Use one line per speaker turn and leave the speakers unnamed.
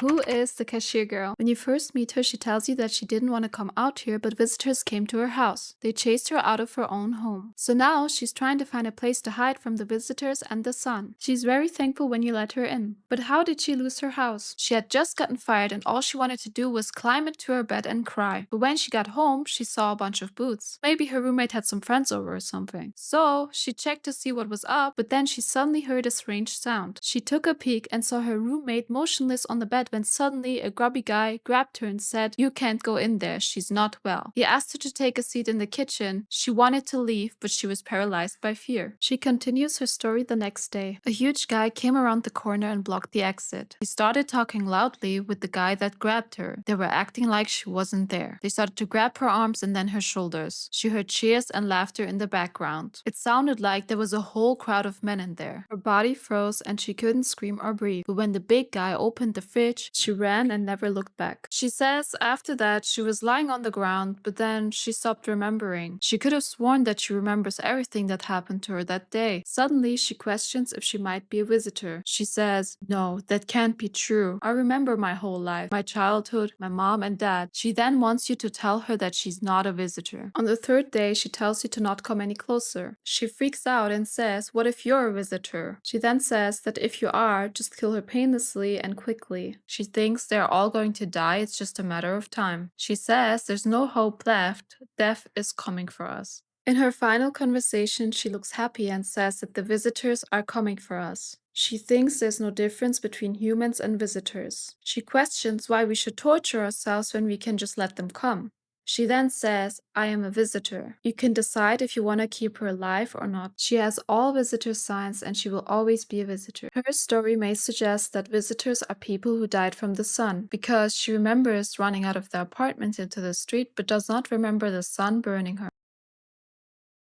Who is the cashier girl? When you first meet her, she tells you that she didn't want to come out here, but visitors came to her house. They chased her out of her own home. So now she's trying to find a place to hide from the visitors and the sun. She's very thankful when you let her in. But how did she lose her house? She had just gotten fired and all she wanted to do was climb into her bed and cry. But when she got home, she saw a bunch of boots. Maybe her roommate had some friends over or something. So she checked to see what was up, but then she suddenly heard a strange sound. She took a peek and saw her roommate motionless on the bed when suddenly a grubby guy grabbed her and said, "You can't go in there, she's not well." He asked her to take a seat in the kitchen. She wanted to leave, but she was paralyzed by fear. She continues her story the next day. A huge guy came around the corner and blocked the exit. He started talking loudly with the guy that grabbed her. They were acting like she wasn't there. They started to grab her arms and then her shoulders. She heard cheers and laughter in the background. It sounded like there was a whole crowd of men in there. Her body froze and she couldn't scream or breathe. But when the big guy opened the fridge, she ran and never looked back. She says after that she was lying on the ground, but then she stopped remembering. She could have sworn that she remembers everything that happened to her that day. Suddenly, she questions if she might be a visitor. She says, "No, that can't be true. I remember my whole life, my childhood, my mom and dad." She then wants you to tell her that she's not a visitor. On the third day, she tells you to not come any closer. She freaks out and says, "What if you're a visitor?" She then says that if you are, just kill her painlessly and quickly. She thinks they're all going to die, it's just a matter of time. She says there's no hope left, death is coming for us. In her final conversation, she looks happy and says that the visitors are coming for us. She thinks there's no difference between humans and visitors. She questions why we should torture ourselves when we can just let them come. She then says, "I am a visitor. You can decide if you want to keep her alive or not." She has all visitor signs and she will always be a visitor. Her story may suggest that visitors are people who died from the sun, because she remembers running out of the apartment into the street but does not remember the sun burning her.